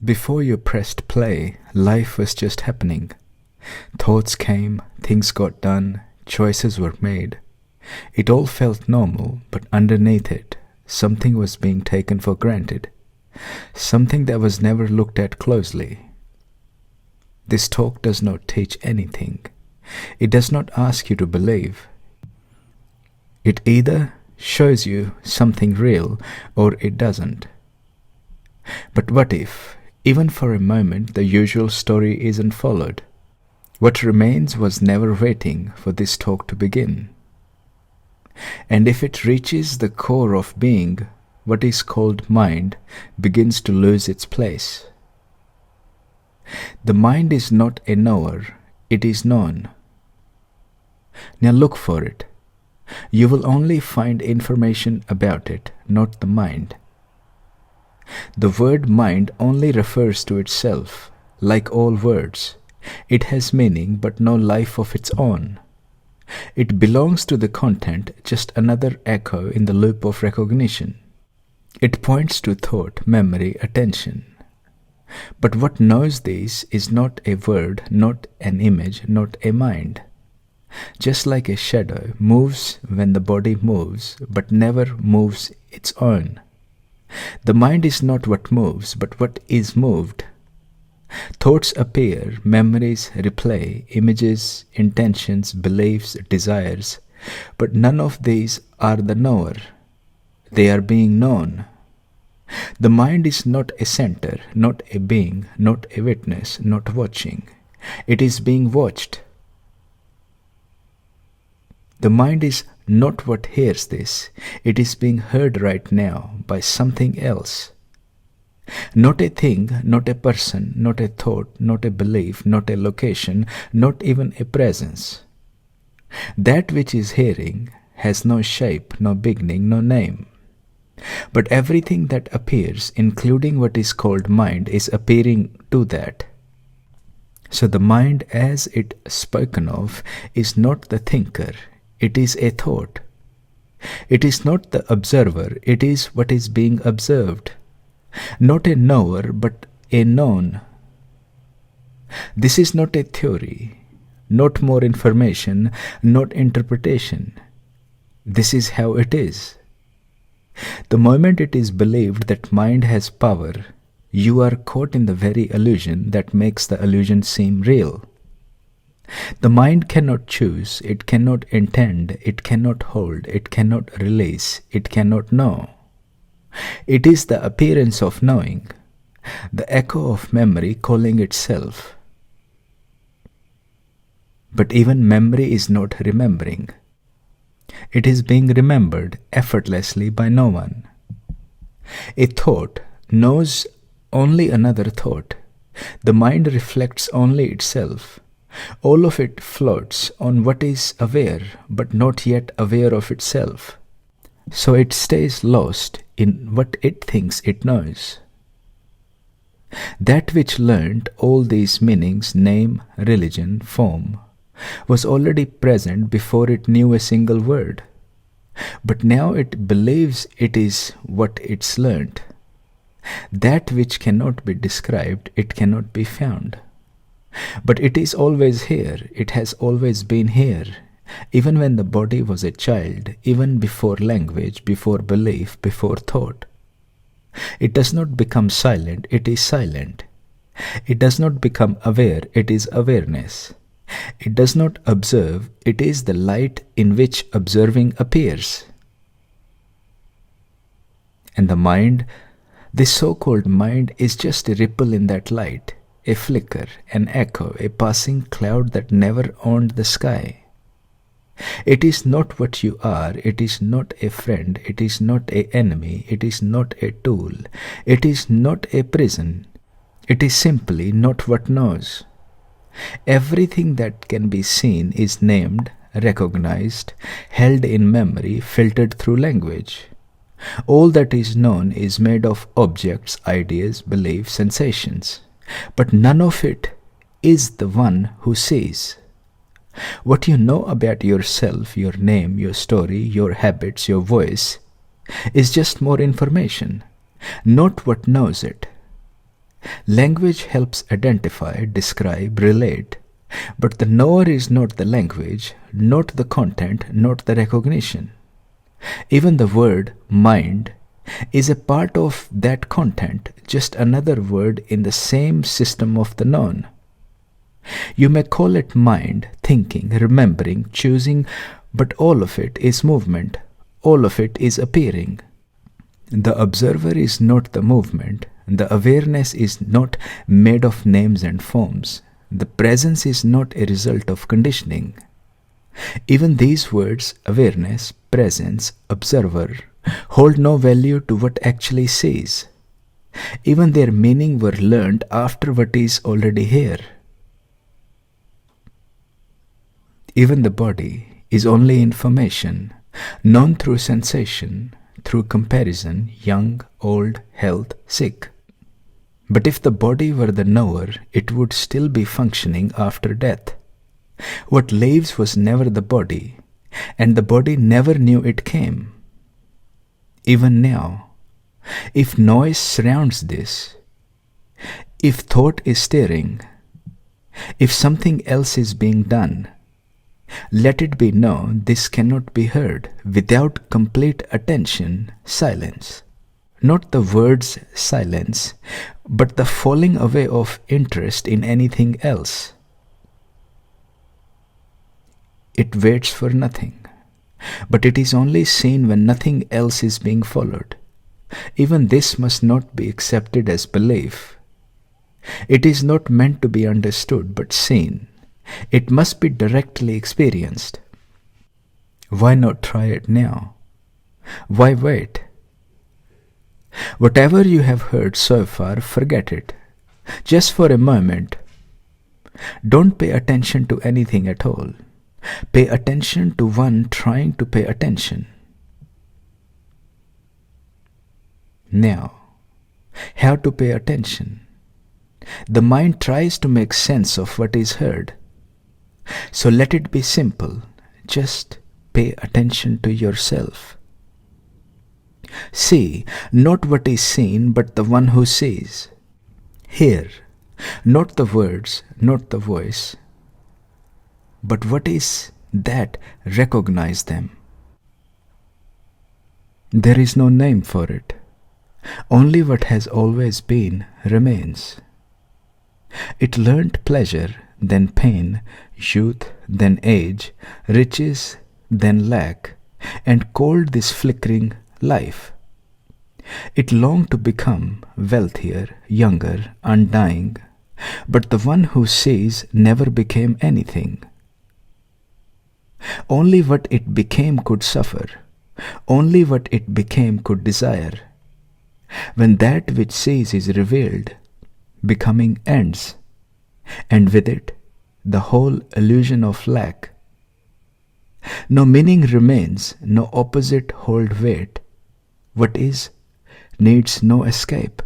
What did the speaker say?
Before you pressed play, life was just happening. Thoughts came, things got done, choices were made. It all felt normal, but underneath it, something was being taken for granted. Something that was never looked at closely. This talk does not teach anything. It does not ask you to believe. It either shows you something real or it doesn't. But what if, even for a moment, the usual story isn't followed? What remains was never waiting for this talk to begin. And if it reaches the core of being, what is called mind begins to lose its place. The mind is not a knower, it is known. Now look for it. You will only find information about it, not the mind. The word mind only refers to itself. Like all words, it has meaning but no life of its own. It belongs to the content, just another echo in the loop of recognition. It points to thought, memory, attention. But what knows these is not a word, not an image, not a mind. Just like a shadow moves when the body moves, but never moves its own. The mind is not what moves, but what is moved. Thoughts appear, memories replay, images, intentions, beliefs, desires, but none of these are the knower. They are being known. The mind is not a center, not a being, not a witness, not watching. It is being watched. The mind is not what hears this. It is being heard right now by something else. Not a thing, not a person, not a thought, not a belief, not a location, not even a presence. That which is hearing has no shape, no beginning, no name. But everything that appears, including what is called mind, is appearing to that. So the mind as it spoken of is not the thinker, it is a thought. It is not the observer, it is what is being observed. Not a knower, but a known. This is not a theory, not more information, not interpretation. This is how it is. The moment it is believed that mind has power, you are caught in the very illusion that makes the illusion seem real. The mind cannot choose, it cannot intend, it cannot hold, it cannot release, it cannot know. It is the appearance of knowing, the echo of memory calling itself. But even memory is not remembering. It is being remembered effortlessly by no one. A thought knows only another thought. The mind reflects only itself. All of it floats on what is aware, but not yet aware of itself. So it stays lost in what it thinks it knows. That which learnt all these meanings, name, religion, form, was already present before it knew a single word. But now it believes it is what it's learnt. That which cannot be described, it cannot be found. But it is always here, it has always been here, even when the body was a child, even before language, before belief, before thought. It does not become silent, it is silent. It does not become aware, it is awareness. It does not observe, it is the light in which observing appears. And the mind, this so-called mind, is just a ripple in that light, a flicker, an echo, a passing cloud that never owned the sky. It is not what you are, it is not a friend, it is not an enemy, it is not a tool, it is not a prison, it is simply not what knows. Everything that can be seen is named, recognized, held in memory, filtered through language. All that is known is made of objects, ideas, beliefs, sensations. But none of it is the one who sees. What you know about yourself, your name, your story, your habits, your voice, is just more information, not what knows it. Language helps identify, describe, relate, but the knower is not the language, not the content, not the recognition. Even the word mind is a part of that content, just another word in the same system of the known. You may call it mind, thinking, remembering, choosing, but all of it is movement, all of it is appearing. The observer is not the movement, the awareness is not made of names and forms, the presence is not a result of conditioning. Even these words, awareness, presence, observer, hold no value to what actually says. Even their meaning were learned after what is already here. Even the body is only information, known through sensation, through comparison, young, old, health, sick. But if the body were the knower, it would still be functioning after death. What lives was never the body, and the body never knew it came. Even now, if noise surrounds this, if thought is stirring, if something else is being done, let it be known this cannot be heard without complete attention, silence. Not the words silence, but the falling away of interest in anything else. It waits for nothing, but it is only seen when nothing else is being followed. Even this must not be accepted as belief. It is not meant to be understood but seen. It must be directly experienced. Why not try it now? Why wait? Whatever you have heard so far, forget it. Just for a moment. Don't pay attention to anything at all. Pay attention to one trying to pay attention. Now, how to pay attention? The mind tries to make sense of what is heard. So let it be simple. Just pay attention to yourself. See, not what is seen, but the one who sees. Hear, not the words, not the voice, but what is that recognize them. There is no name for it. Only what has always been remains. It learnt pleasure, then pain, youth, then age, riches, then lack, and called this flickering life. It longed to become wealthier, younger, undying, but the one who sees never became anything. Only what it became could suffer. Only what it became could desire. When that which sees is revealed, becoming ends, and with it the whole illusion of lack. No meaning remains, no opposite hold weight. What is needs no escape.